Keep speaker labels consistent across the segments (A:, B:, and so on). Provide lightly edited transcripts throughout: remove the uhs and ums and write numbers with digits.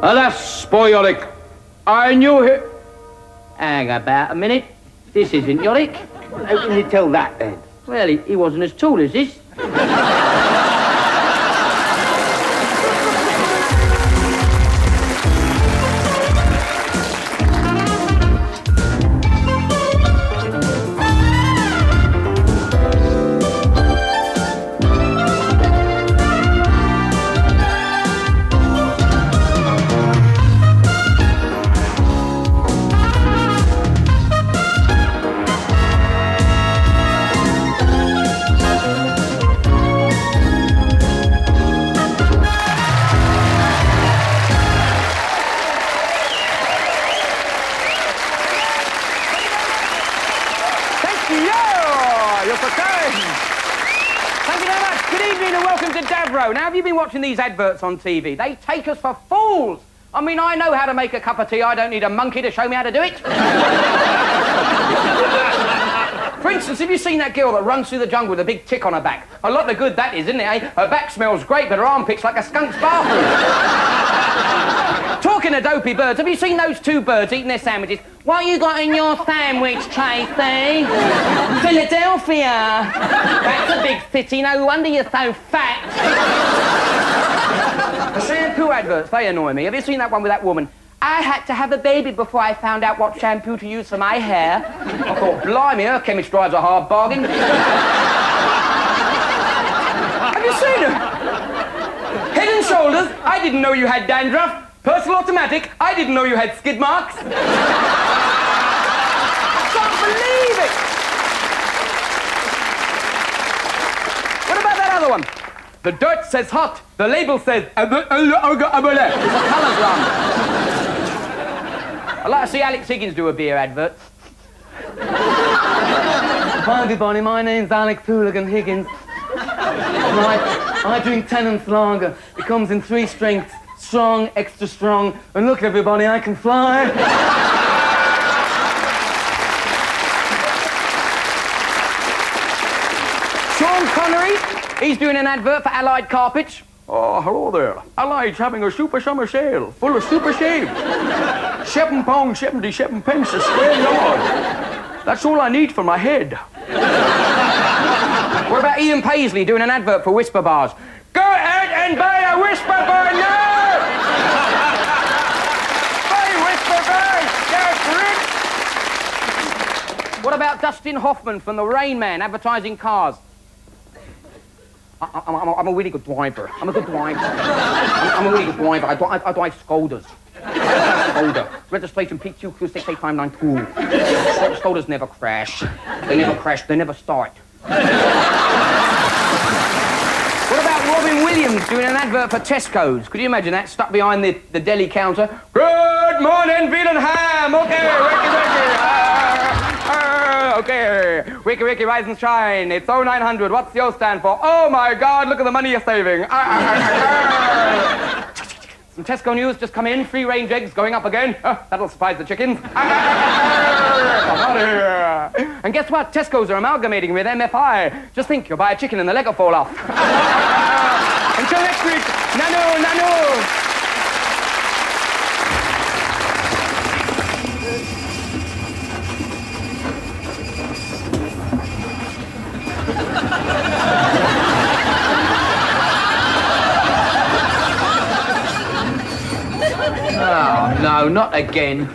A: Alas, boy Yorick, I knew it. Hang about a minute. This isn't Yorick.
B: How can you tell that, then?
A: Well, he wasn't as tall as this. Thank you very much. Good evening and welcome to Davro. Now, have you been watching these adverts on TV? They take us for fools. I mean, I know how to make a cup of tea. I don't need a monkey to show me how to do it. For instance, have you seen that girl that runs through the jungle with a big tick on her back? A lot of good that is, isn't it, eh? Her back smells great, but her armpit's like a skunk's bathroom. Talking of dopey birds, have you seen those two birds eating their sandwiches? What you got in your sandwich, Tracy? Philadelphia. That's a big city, no wonder you're so fat. The shampoo adverts, they annoy me. Have you seen that one with that woman? I had to have a baby before I found out what shampoo to use for my hair. I thought, blimey, her chemist drives a hard bargain. Have you seen her? Head and Shoulders, I didn't know you had dandruff. Personal Automatic, I didn't know you had skid marks. I can't believe it. What about that other one? The dirt says hot, the label says... It's a colours run. I'd like to see Alex Higgins do a beer advert. Hi everybody, my name's Alex Hooligan Higgins. I drink Tennant's Lager. It comes in 3 strengths. Strong, extra strong, and look everybody, I can fly. Sean Connery, he's doing an advert for Allied Carpets. Oh, hello there. Allied's having a super summer sale, full of super shaves. £7.77 a square yard. That's all I need for my head. What about Ian Paisley doing an advert for Whisper Bars? Go out and buy a Whisper Bar now! Buy Whisper Bars, get rich! What about Dustin Hoffman from The Rain Man advertising cars? I'm a really good driver. I'm a good driver. I'm a really good driver. I drive Skodas. Skoda. Registration PQ68592. Skodas never crash. They never crash. They never start. What about Robin Williams doing an advert for Tesco's? Could you imagine that? Stuck behind the deli counter. Good morning, veal and ham. Okay, okay. Wiki, wiki, rise and shine. It's 0900. What's your stand for? Oh, my God, look at the money you're saving. Some Tesco news just come in. Free-range eggs going up again. That'll surprise the chickens. Come out of here. And guess what? Tesco's are amalgamating with MFI. Just think, you'll buy a chicken and the leg will fall off. Until next week, nano, nano. Oh, no, not again.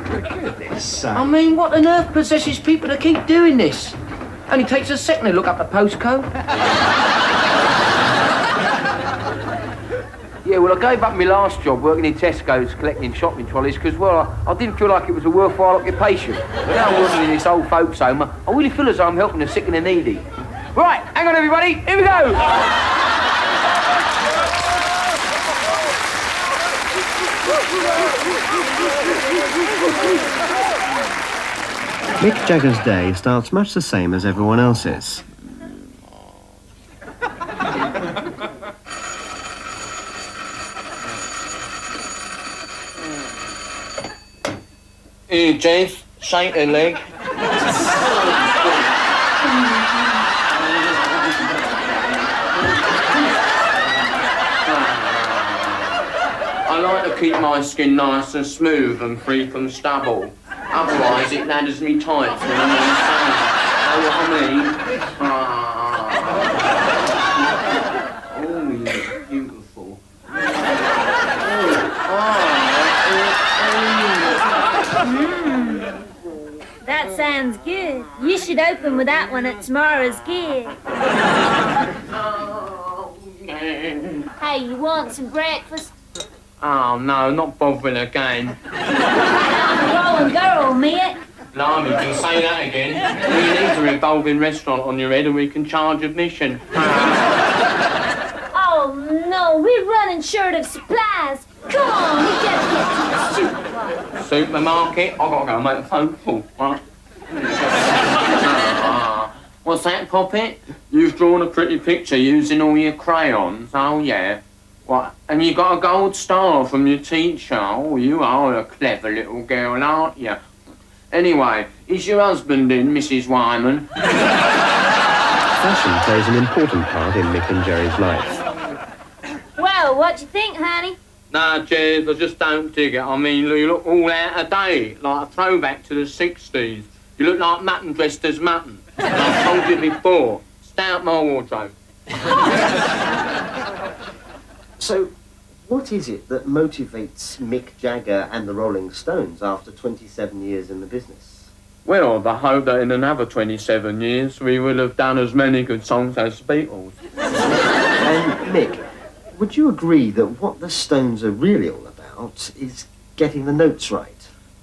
A: I mean, what on earth possesses people to keep doing this? Only takes a second to look up the postcode. Yeah, well, I gave up my last job working in Tesco's collecting shopping trolleys because, well, I didn't feel like it was a worthwhile occupation. But now I'm working in this old folks' home, I really feel as though I'm helping the sick and the needy. Right, hang on, everybody. Here we go.
C: Mick Jagger's day starts much the same as everyone else's.
A: Hey, James, shank and leg. I like the keep my skin nice and smooth and free from stubble. Otherwise, it ladders me tights when I'm on stage. Know what I mean? Oh, you're beautiful.
D: That sounds good. You should open with that one at tomorrow's gig. Hey, you want some breakfast?
A: Oh, no, not bothering again.
D: Rolling girl, mate.
A: Blimey, you can say that again. We need a revolving restaurant on your head and we can charge admission.
D: Oh, no, we're running short of supplies. Come on, we gotta get to the supermarket.
A: Supermarket? I've got to go and make a phone call, right? What's that, Poppet? You've drawn a pretty picture using all your crayons. Oh, yeah. What? And you got a gold star from your teacher. Oh, you are a clever little girl, aren't you? Anyway, is your husband in, Mrs. Wyman?
C: Fashion plays an important part in Mick and Jerry's life.
D: Well, what do you think, honey?
A: Nah, Jez, I just don't dig it. I mean, you look all out of date, like a throwback to the 60s. You look like mutton dressed as mutton. I've told you before. Stay out my wardrobe.
B: So, what is it that motivates Mick Jagger and the Rolling Stones after 27 years in the business?
A: Well, the hope that in another 27 years we will have done as many good songs as the Beatles.
B: And Mick, would you agree that what the Stones are really all about is getting the notes right?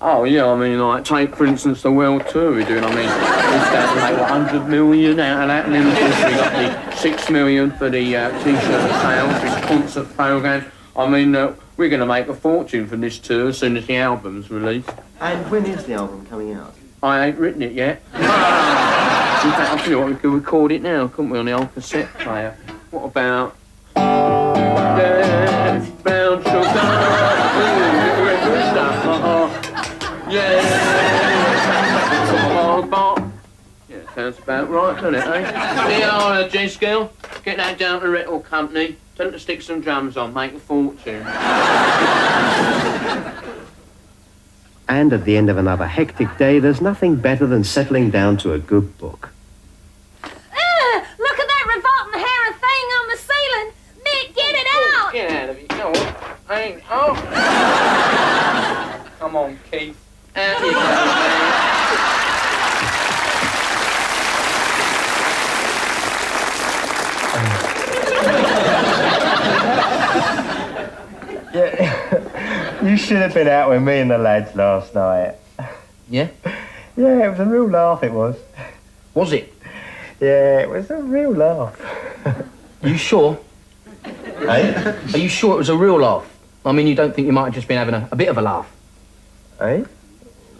A: Oh, yeah, I mean, like, take, for instance, the world tour we're doing. I mean, we've got to make 100 million out of that, and then, of course, we got the 6 million for the T-shirt sales, this concert programme. I mean, we're going to make a fortune from this tour as soon as the album's released.
B: And when is the album coming out?
A: I ain't written it yet. In fact, I'll tell you what, we could record it now, couldn't we, on the old cassette player? What about... Yeah, brown sugar, yeah, sounds about right, doesn't it, eh? Here, G-Skill, get that down to the record company, tell them to stick some drums on, make a fortune.
C: And at the end of another hectic day, there's nothing better than settling down to a good book.
D: Look at that revolting hair thing on the ceiling. Mick, get it out!
A: Get out of it, you know what? Hang on. Come on, Keith. Out you go,
B: Yeah, you should have been out with me and the lads last night.
A: Yeah?
B: Yeah, it was a real laugh, it was.
A: Was it?
B: Yeah, it was a real laugh.
A: You sure?
B: Eh?
A: Are you sure it was a real laugh? I mean, you don't think you might have just been having a bit of a laugh?
B: Eh?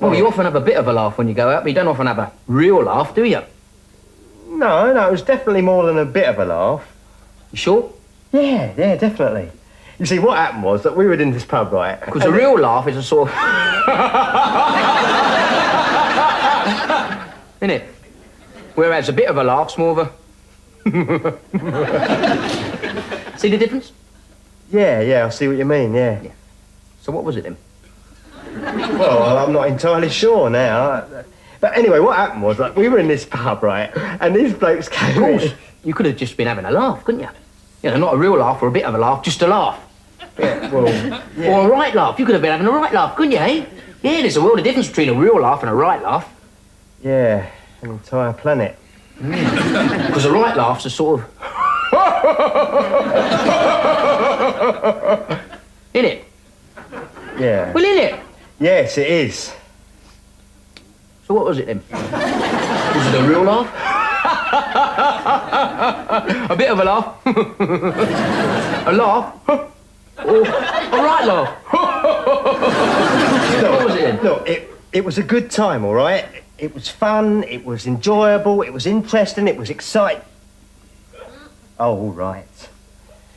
A: Well, you often have a bit of a laugh when you go out, but you don't often have a real laugh, do you?
B: No, it was definitely more than a bit of a laugh.
A: You sure?
B: Yeah, definitely. You see, what happened was that we were in this pub, right?
A: Because a real laugh is a sort of... Isn't it? Whereas a bit of a laugh's more of a... See the difference?
B: Yeah, I see what you mean, yeah.
A: So what was it then?
B: Well, I'm not entirely sure now. But anyway, what happened was, like, we were in this pub, right? And these blokes came
A: Of course.
B: in.
A: You could have just been having a laugh, couldn't you? You know, not a real laugh or a bit of a laugh, just a laugh.
B: Yeah, well, yeah.
A: Or a right laugh. You could have been having a right laugh, couldn't you, eh? Yeah, there's a world of difference between a real laugh and a right laugh.
B: Yeah, an entire planet.
A: Because a right laugh's a sort of... Innit?
B: Yeah.
A: Well, innit?
B: Yes, it is.
A: So what was it then? Was it a real laugh? A bit of a laugh? A laugh? Or a right laugh? What was it then?
B: Look, it was a good time, all right? It was fun, it was enjoyable, it was interesting, it was exciting. Oh, all right.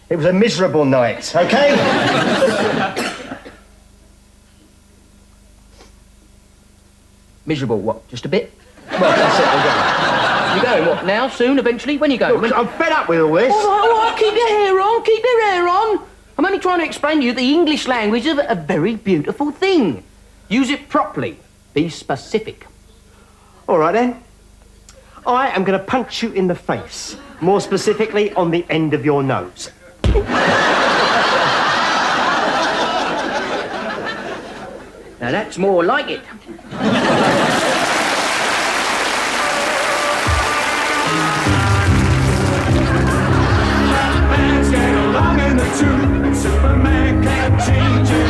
B: It was a miserable night, okay?
A: Miserable what? Just a bit?
B: Well, that's it, I'm going.
A: You going what? Now? Soon? Eventually? When you going?
B: Look, I'm fed up with all this.
A: All right, keep your hair on, keep your hair on. I'm only trying to explain to you the English language is a very beautiful thing. Use it properly. Be specific.
B: All right, then. I am going to punch you in the face. More specifically, on the end of your nose.
A: Now, that's more like it.
E: Man's get along in the tube, and Superman can't change it.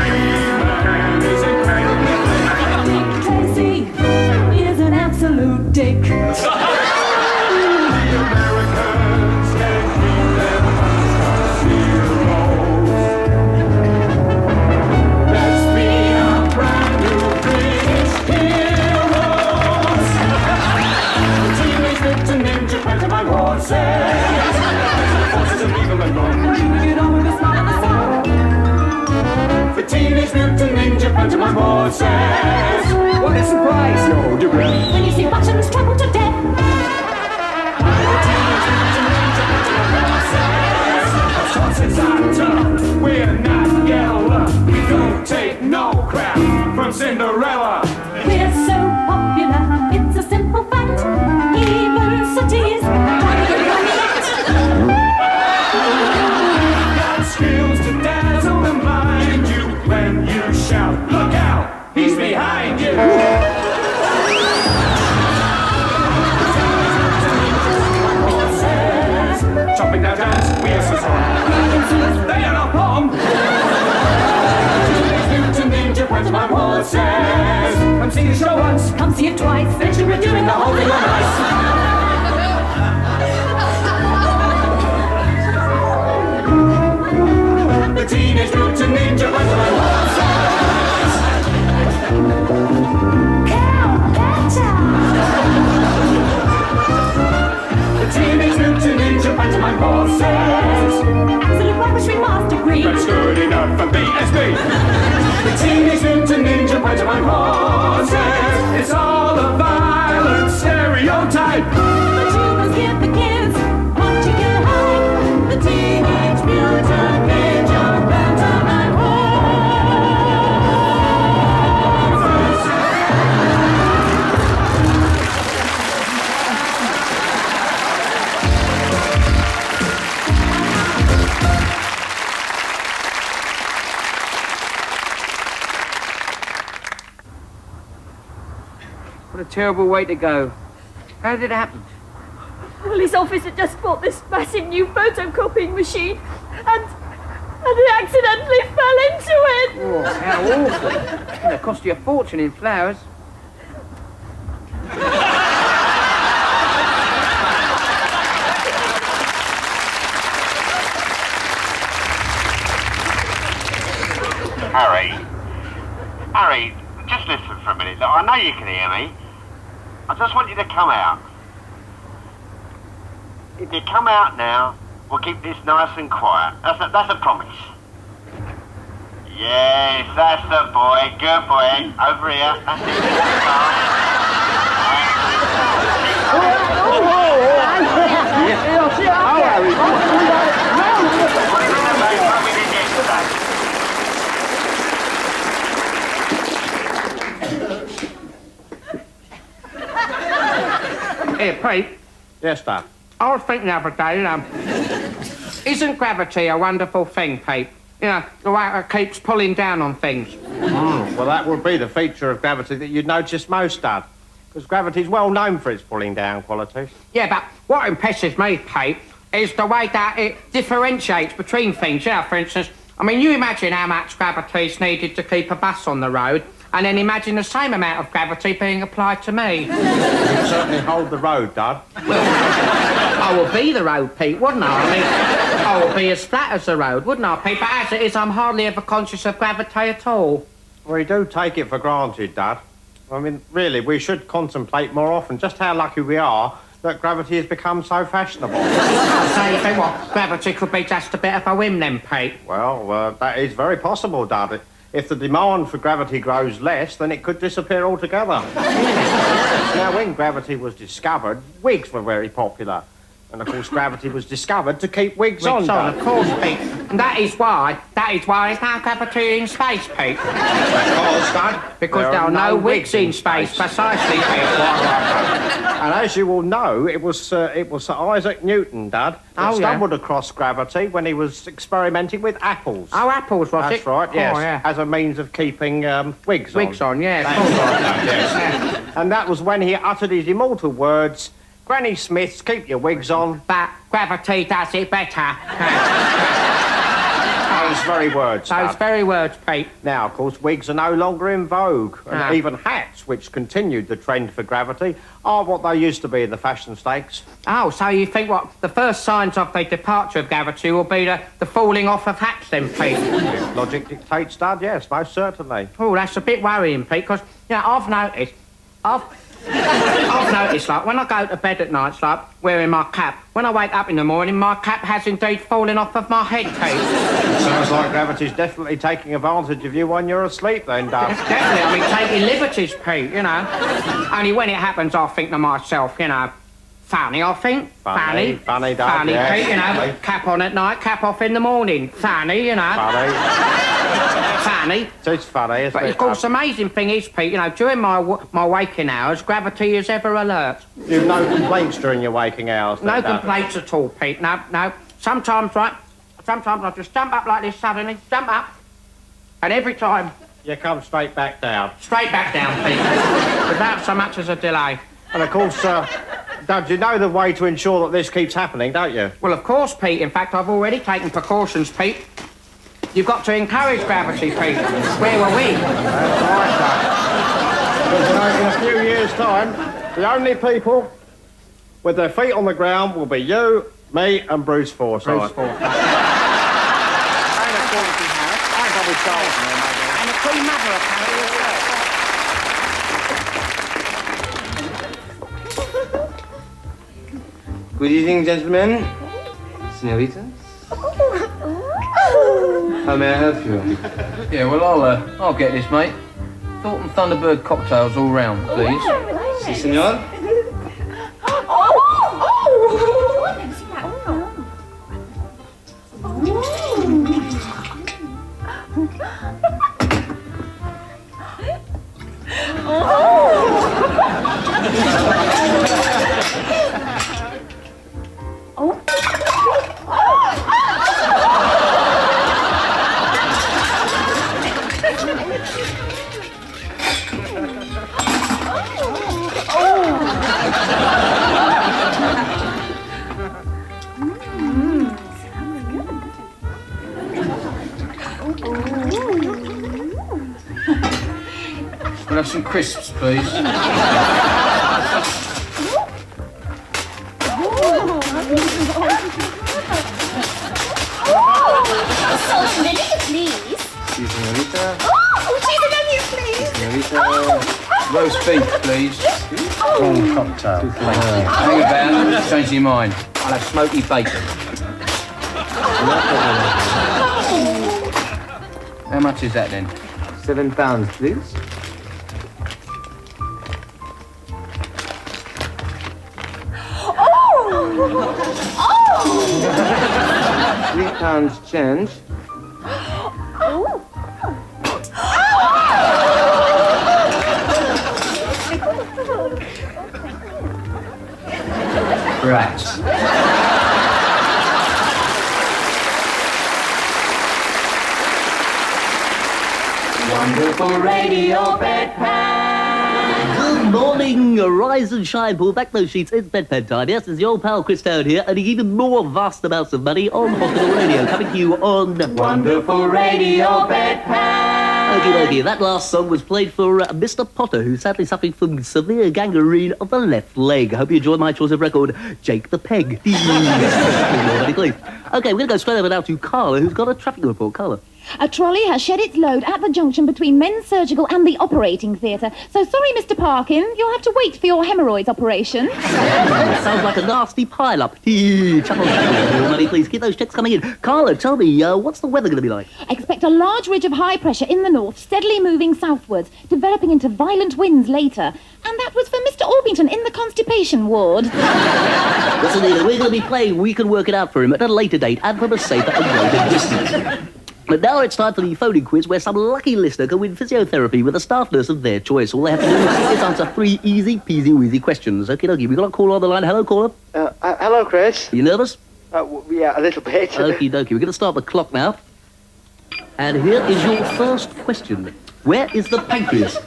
E: He-Man is incredibly
D: Dick Tracy is an absolute dick.
E: The Americans can keep them heroes. Let's be a brand new British heroes. Teenage Mutant Ninja Pantomime horses. Forces of evil and wrong. Get on with the smile and the song. For Teenage Mutant Ninja Pantomime horses.
A: What a surprise!
E: Yo, you ready?
D: When you see buttons trample to death.
E: Horses are tough, we're not yellow. We don't take no crap from Cinderella.
D: We're so popular, it's a simple fact. Even cities trying to
E: Got skills to dazzle and blind you. When you shout, look out, he's behind you. Horses, chopping their dance, we're so strong. They are not bomb. Teenage Mutant Ninja Pantomime horses. Come see the show once,
D: come see it twice.
E: then you're doing the whole thing on ice. The Teenage Mutant Ninja Pantomime horses. The Teenage Mutant Ninja Pantomime horses.
D: Absolute weaponry master degree.
E: That's good enough for BSB. The Teenage Mutant Ninja Pantomime horses. It's all a violent stereotype.
D: But you must give the kids what you can hide. The Teenage Mutant Ninja Pantomime horses.
A: What a terrible way to go. How did it happen?
F: Well, his office had just bought this massive new photocopying machine, and he accidentally fell into it.
A: Oh, how awful. It'll cost you a fortune in flowers.
C: Harry, just listen for a minute. Look, I know you can hear me. I just want you to come out. If you come out now, we'll keep this nice and quiet. That's a promise. Yes, that's the boy. Good boy. Over here. That's it.
A: Here, Pete.
B: Yes, Dad.
A: I was thinking the other day, isn't gravity a wonderful thing, Pete? You know, the way it keeps pulling down on things.
B: Well, that would be the feature of gravity that you'd notice most, Dad. Because gravity's well known for its pulling down qualities.
A: Yeah, but what impresses me, Pete, is the way that it differentiates between things. You know, for instance, I mean, you imagine how much gravity is needed to keep a bus on the road, and then imagine the same amount of gravity being applied to me.
B: You'd certainly hold the road, Dad.
A: I will be the road, Pete, wouldn't I? I mean, I will be as flat as the road, wouldn't I, Pete? But as it is, I'm hardly ever conscious of gravity at all.
B: We do take it for granted, Dad. I mean, really, we should contemplate more often just how lucky we are that gravity has become so fashionable.
A: So you think what? Gravity could be just a bit of a whim then, Pete?
B: Well, that is very possible, Dad. If the demand for gravity grows less, then it could disappear altogether. Now, when gravity was discovered, wigs were very popular.
G: And, of course, gravity was discovered to keep wigs on, Dad.
A: Of course, Pete. And that is why there's no gravity in space, Pete.
G: Because, Dad,
A: Because there are no wigs in space, precisely, Pete.
G: And as you all know, it was Sir Isaac Newton, Dad, that stumbled across gravity when he was experimenting with apples.
A: Oh, apples, was it?
G: That's right, yes.
A: Oh, yeah.
G: As a means of keeping wigs on.
A: Wigs on, yeah.
G: That's right, Dad, yes. And that was when he uttered his immortal words, Granny Smiths, keep your wigs on.
A: But gravity does it better.
G: Those very words,
A: Those
G: Dad.
A: very words, Pete.
G: Now, of course, wigs are no longer in vogue. And
A: No.
G: even hats, which continued the trend for gravity, are what they used to be in the fashion stakes.
A: Oh, so you think what the first signs of the departure of gravity will be the falling off of hats then, Pete?
G: If logic dictates, Dad, yes, most certainly.
A: Oh, that's a bit worrying, Pete, because, I've noticed, like, when I go to bed at night, like, wearing my cap, when I wake up in the morning, my cap has indeed fallen off of my head, Pete.
G: Sounds like gravity's definitely taking advantage of you when you're asleep, then, Dad.
A: Definitely, I mean, taking liberties, Pete, Only when it happens, I think to myself, funny, I think.
G: Funny, Dad,
A: Funny,
G: yes.
A: Pete,
G: Funny.
A: Cap on at night, cap off in the morning. Funny,
G: Funny.
A: Funny.
G: It's funny, isn't
A: But
G: it,
A: of course,
G: Dad?
A: the amazing thing is, Pete, during my waking hours, gravity is ever alert.
G: You've no complaints during your waking hours, then,
A: No
G: Dad?
A: complaints at all, Pete. No. Sometimes I just jump up like this suddenly, jump up, and every time,
G: You come straight back down.
A: straight back down, Pete, without so much as a delay.
G: And, of course, Dad, you know the way to ensure that this keeps happening, don't you?
A: Well, of course, Pete. In fact, I've already taken precautions, Pete. You've got to encourage gravity, Pete. Where were we?
G: That's right, Dad. Because, in a few years' time, the only people with their feet on the ground will be you, me, and Bruce Forsyth.
A: And of course, we have.
G: And Bobby Charlton,
A: And the Queen Mother, apparently, as well.
H: Good evening, gentlemen. Senoritas. How may I help you?
A: Yeah, well, I'll get this, mate. Thornton Thunderbird cocktails all round, please.
H: Si, senor.
A: We'll have some crisps, please.
F: Salt and vinegar, please.
H: Si, senorita.
F: Oh, cheese and onions, please.
H: Senorita.
A: Roast beef, please.
B: Wrong cocktail.
A: Hang about, change your mind. I'll have smoky bacon. How much is that then?
H: £7, please. £3 change.
A: Rats.
D: Wonderful radio bedpan.
I: Good morning, rise and shine, pull back those sheets, it's bedtime time. Yes, it's your old pal Chris Town here, and even more vast amounts of money on Hospital Radio, coming to you on
D: Wonderful radio bedpan.
I: Okie, that last song was played for Mr. Potter, who's sadly suffering from severe gangrene of the left leg. I hope you enjoyed my choice of record, Jake the Peg. Please. Okay, we're going to go straight over now to Carla, who's got a traffic report. Carla.
J: A trolley has shed its load at the junction between men's surgical and the operating theatre. So sorry, Mr. Parkin, you'll have to wait for your hemorrhoids operation.
I: Sounds like a nasty pile-up. Chuckle, money, please. Keep those checks coming in. Carla, tell me, what's the weather going to be like?
J: Expect a large ridge of high pressure in the north, steadily moving southwards, developing into violent winds later. And that was for Mr. Orpington in the constipation ward.
I: Listen, Nina, we're going to be playing We Can Work It Out for him at a later date and from a safer and greater distance. But now it's time for the phoning quiz where some lucky listener can win physiotherapy with a staff nurse of their choice. All they have to do is answer 3 easy peasy weasy questions. Okie dokie, we've got a caller on the line. Hello, caller.
C: Hello, Chris.
I: Are you nervous?
C: Yeah, a little bit.
I: Okie dokie, we're going to start the clock now. And here is your first question. Where is the pancreas?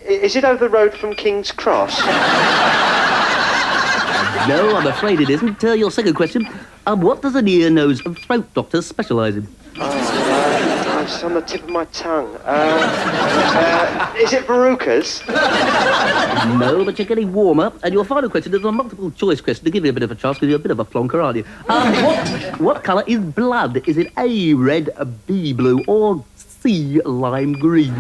C: Is it over the road from King's Cross?
I: No, I'm afraid it isn't. Your second question. What does an ear, nose and throat doctor specialise in?
C: It's on the tip of my tongue. Is it verrucas?
I: No, but you're getting warmer. And your final question is a multiple choice question to give you a bit of a chance because you're a bit of a plonker, aren't you? What colour is blood? Is it A, red, B, blue, or C, lime green?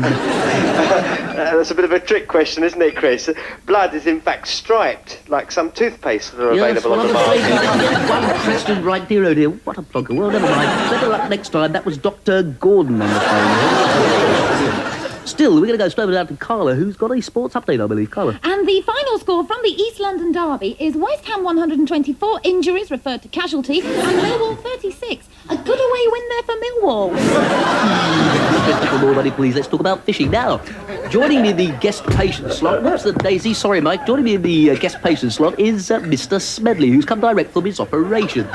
C: That's a bit of a trick question, isn't it, Chris? Blood is in fact striped, like some toothpaste that are available on the market.
I: One question right, dear, oh dear. What a plonker. Well, never mind. Better luck next time. That was Dr. Gordon on the phone. Still, we're going to go straight down to Carla, who's got a sports update, I believe. Carla.
J: And the final score from the East London derby is West Ham 124, injuries referred to casualty, and Millwall 36. A good away win there for Millwall.
I: More money, please. Let's talk about fishing now. Joining me in the guest patient slot, whoops, the daisy, sorry, Mike. Joining me in the guest patient slot is Mr. Smedley, who's come direct from his operation.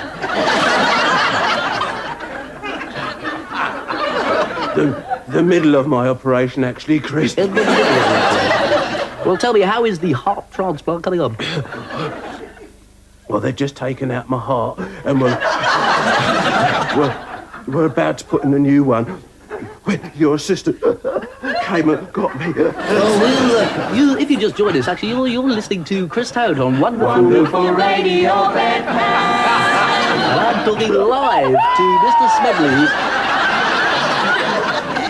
K: The middle of my operation, actually, Chris.
I: Well, tell me, how is the heart transplant coming on?
K: Well, they've just taken out my heart, and we're about to put in a new one. When your assistant came and got me.
I: Well, if you just joined us, actually, you're listening to Chris Toad on Wonderful
D: Radio
I: And I'm talking live to Mr. Smedley.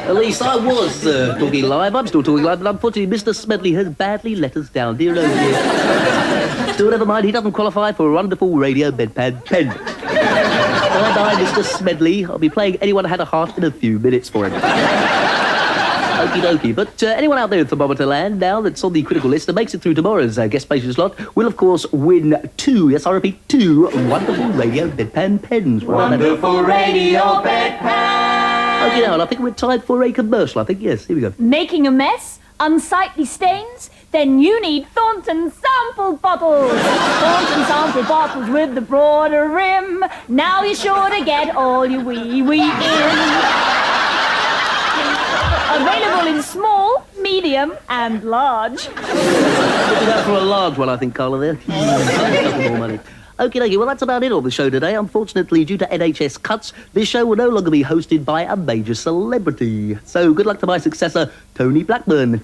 I: At least I was talking live. I'm still talking live, but unfortunately, Mr. Smedley has badly let us down, dear old dear. Still, never mind, he doesn't qualify for a Wonderful Radio bedpad pen. Bye-bye, Mr. Smedley. I'll be playing Anyone Had a Heart in a few minutes for him. Okie dokie. But anyone out there in thermometer land now that's on the critical list that makes it through tomorrow's guest patient slot will, of course, win 2, yes, I repeat, 2 Wonderful Radio bedpan pens.
D: Wonderful Radio bedpan.
I: Okay, now, and I think we're tied for a commercial. I think, yes, here we go.
F: Making a mess? Unsightly stains? Then you need Thornton sample bottles. Thornton sample bottles with the broader rim. Now you're sure to get all your wee in. Available in small, medium, and large.
I: Looking out for a large one, I think, Carla, there. More money. Okay, well, that's about it on the show today. Unfortunately, due to NHS cuts, this show will no longer be hosted by a major celebrity. So good luck to my successor, Tony Blackburn.